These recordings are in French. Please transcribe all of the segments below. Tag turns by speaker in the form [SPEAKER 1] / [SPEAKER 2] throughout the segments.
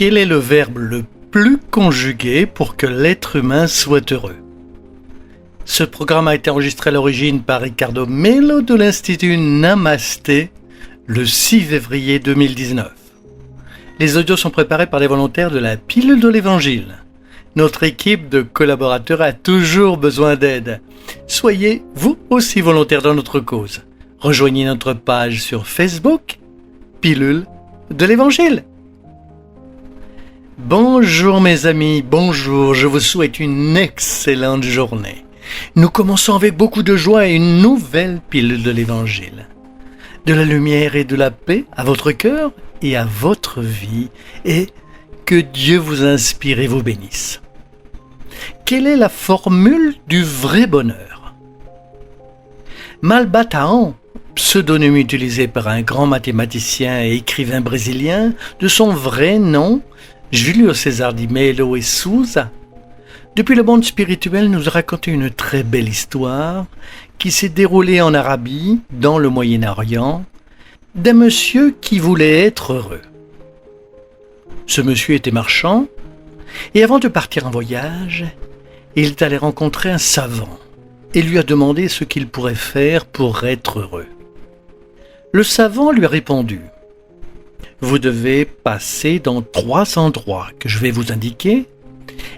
[SPEAKER 1] Quel est le verbe le plus conjugué pour que l'être humain soit heureux? Ce programme a été enregistré à l'origine par Ricardo Melo de l'Institut Namasté le 6 février 2019. Les audios sont préparés par les volontaires de la Pilule de l'Évangile. Notre équipe de collaborateurs a toujours besoin d'aide. Soyez vous aussi volontaires dans notre cause. Rejoignez notre page sur Facebook, Pilule de l'Évangile. Bonjour mes amis, bonjour, je vous souhaite une excellente journée. Nous commençons avec beaucoup de joie une nouvelle pilule de l'Évangile. De la lumière et de la paix à votre cœur et à votre vie, et que Dieu vous inspire et vous bénisse. Quelle est la formule du vrai bonheur? Malba pseudonyme utilisé par un grand mathématicien et écrivain brésilien, de son vrai nom, Júlio César de Melo e Souza, depuis le monde spirituel, nous a raconté une très belle histoire qui s'est déroulée en Arabie, dans le Moyen-Orient, d'un monsieur qui voulait être heureux. Ce monsieur était marchand, et avant de partir en voyage, il est allé rencontrer un savant et lui a demandé ce qu'il pourrait faire pour être heureux. Le savant lui a répondu: « Vous devez passer dans 3 endroits que je vais vous indiquer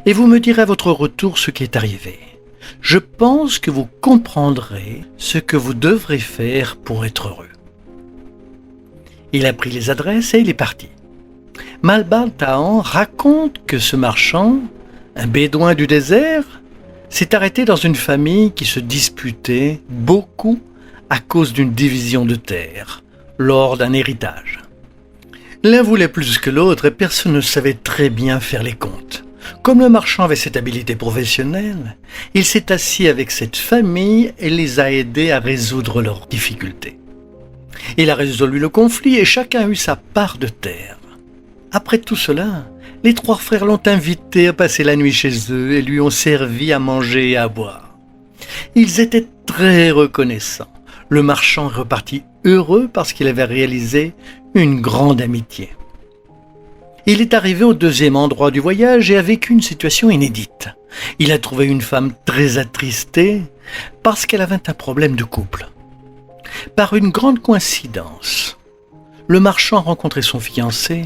[SPEAKER 1] et vous me direz à votre retour ce qui est arrivé. Je pense que vous comprendrez ce que vous devrez faire pour être heureux. » Il a pris les adresses et il est parti. Malba raconte que ce marchand, un bédouin du désert, s'est arrêté dans une famille qui se disputait beaucoup à cause d'une division de terre, lors d'un héritage. L'un voulait plus que l'autre et personne ne savait très bien faire les comptes. Comme le marchand avait cette habileté professionnelle, il s'est assis avec cette famille et les a aidés à résoudre leurs difficultés. Il a résolu le conflit et chacun a eu sa part de terre. Après tout cela, les 3 frères l'ont invité à passer la nuit chez eux et lui ont servi à manger et à boire. Ils étaient très reconnaissants. Le marchand est reparti heureux parce qu'il avait réalisé une grande amitié. Il est arrivé au 2e endroit du voyage et a vécu une situation inédite. Il a trouvé une femme très attristée parce qu'elle avait un problème de couple. Par une grande coïncidence, le marchand a rencontré son fiancé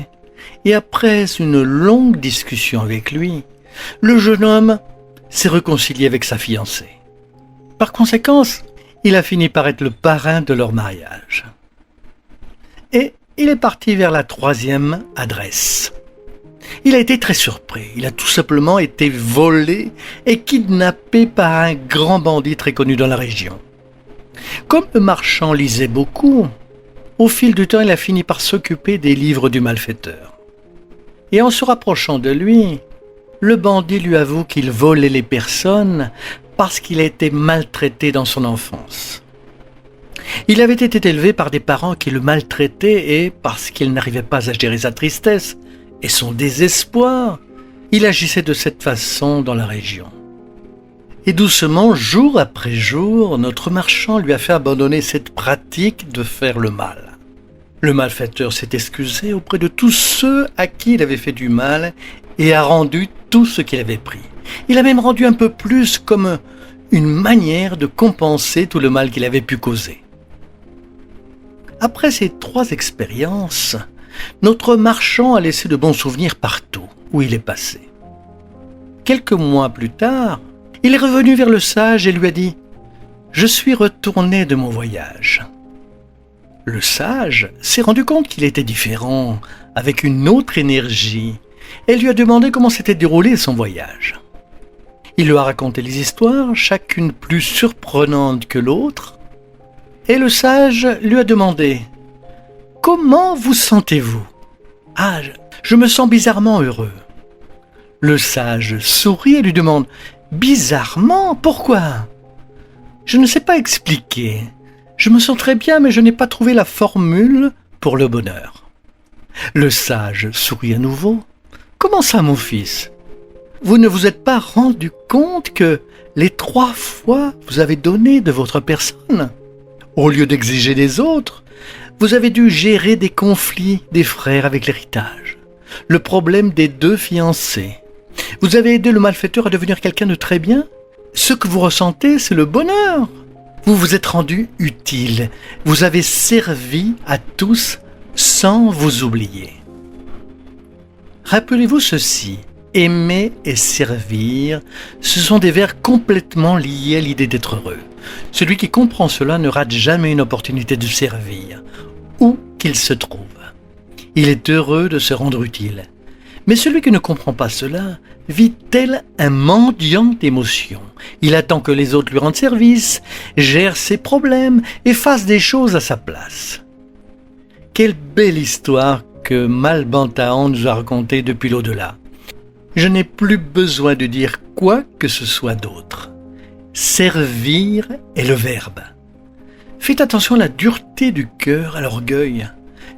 [SPEAKER 1] et après une longue discussion avec lui, le jeune homme s'est réconcilié avec sa fiancée. Par conséquent, il a fini par être le parrain de leur mariage. Et il est parti vers la 3e adresse. Il a été très surpris. Il a tout simplement été volé et kidnappé par un grand bandit très connu dans la région. Comme le marchand lisait beaucoup, au fil du temps, il a fini par s'occuper des livres du malfaiteur. Et en se rapprochant de lui, le bandit lui avoue qu'il volait les personnes parce qu'il a été maltraité dans son enfance. Il avait été élevé par des parents qui le maltraitaient et parce qu'il n'arrivait pas à gérer sa tristesse et son désespoir, il agissait de cette façon dans la région. Et doucement, jour après jour, notre marchand lui a fait abandonner cette pratique de faire le mal. Le malfaiteur s'est excusé auprès de tous ceux à qui il avait fait du mal et a rendu tout ce qu'il avait pris. Il a même rendu un peu plus comme une manière de compenser tout le mal qu'il avait pu causer. Après ces 3 expériences, notre marchand a laissé de bons souvenirs partout où il est passé. Quelques mois plus tard, il est revenu vers le sage et lui a dit « Je suis retourné de mon voyage ». Le sage s'est rendu compte qu'il était différent, avec une autre énergie, et lui a demandé comment s'était déroulé son voyage. Il lui a raconté les histoires, chacune plus surprenante que l'autre, et le sage lui a demandé « Comment vous sentez-vous ?»« Ah, je me sens bizarrement heureux. » Le sage sourit et lui demande « Bizarrement, pourquoi ?»« Je ne sais pas expliquer. Je me sens très bien, mais je n'ai pas trouvé la formule pour le bonheur. » Le sage sourit à nouveau. « Comment ça, mon fils ? Vous ne vous êtes pas rendu compte que les 3 fois vous avez donné de votre personne ? Au lieu d'exiger des autres, vous avez dû gérer des conflits des frères avec l'héritage. le problème des deux fiancés. Vous avez aidé le malfaiteur à devenir quelqu'un de très bien. Ce que vous ressentez, c'est le bonheur. Vous vous êtes rendu utile. Vous avez servi à tous sans vous oublier. Rappelez-vous ceci. Aimer et servir, ce sont des vers complètement liés à l'idée d'être heureux. Celui qui comprend cela ne rate jamais une opportunité de servir, où qu'il se trouve. Il est heureux de se rendre utile. Mais celui qui ne comprend pas cela vit tel un mendiant d'émotions. Il attend que les autres lui rendent service, gère ses problèmes et fasse des choses à sa place. Quelle belle histoire que Malbantahan nous a racontée depuis l'au-delà. Je n'ai plus besoin de dire quoi que ce soit d'autre. Servir est le verbe. Faites attention à la dureté du cœur, à l'orgueil.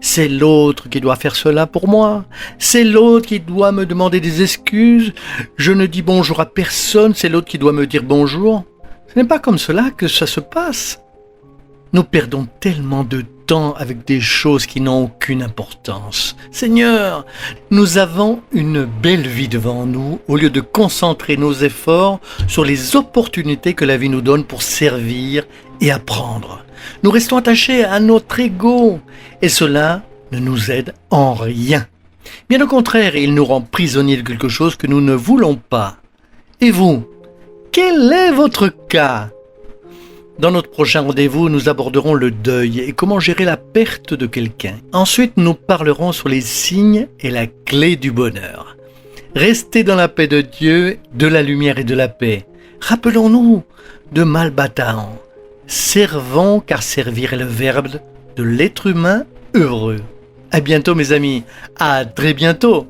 [SPEAKER 1] C'est l'autre qui doit faire cela pour moi. C'est l'autre qui doit me demander des excuses. Je ne dis bonjour à personne, c'est l'autre qui doit me dire bonjour. Ce n'est pas comme cela que ça se passe. Nous perdons tellement de temps avec des choses qui n'ont aucune importance. Seigneur, nous avons une belle vie devant nous au lieu de concentrer nos efforts sur les opportunités que la vie nous donne pour servir et apprendre. Nous restons attachés à notre ego et cela ne nous aide en rien. Bien au contraire, il nous rend prisonniers de quelque chose que nous ne voulons pas. Et vous, quel est votre cas ? Dans notre prochain rendez-vous, nous aborderons le deuil et comment gérer la perte de quelqu'un. Ensuite, nous parlerons sur les signes et la clé du bonheur. Restez dans la paix de Dieu, de la lumière et de la paix. Rappelons-nous de Malbantahan. Servons car servir est le verbe de l'être humain heureux. À bientôt mes amis, à très bientôt.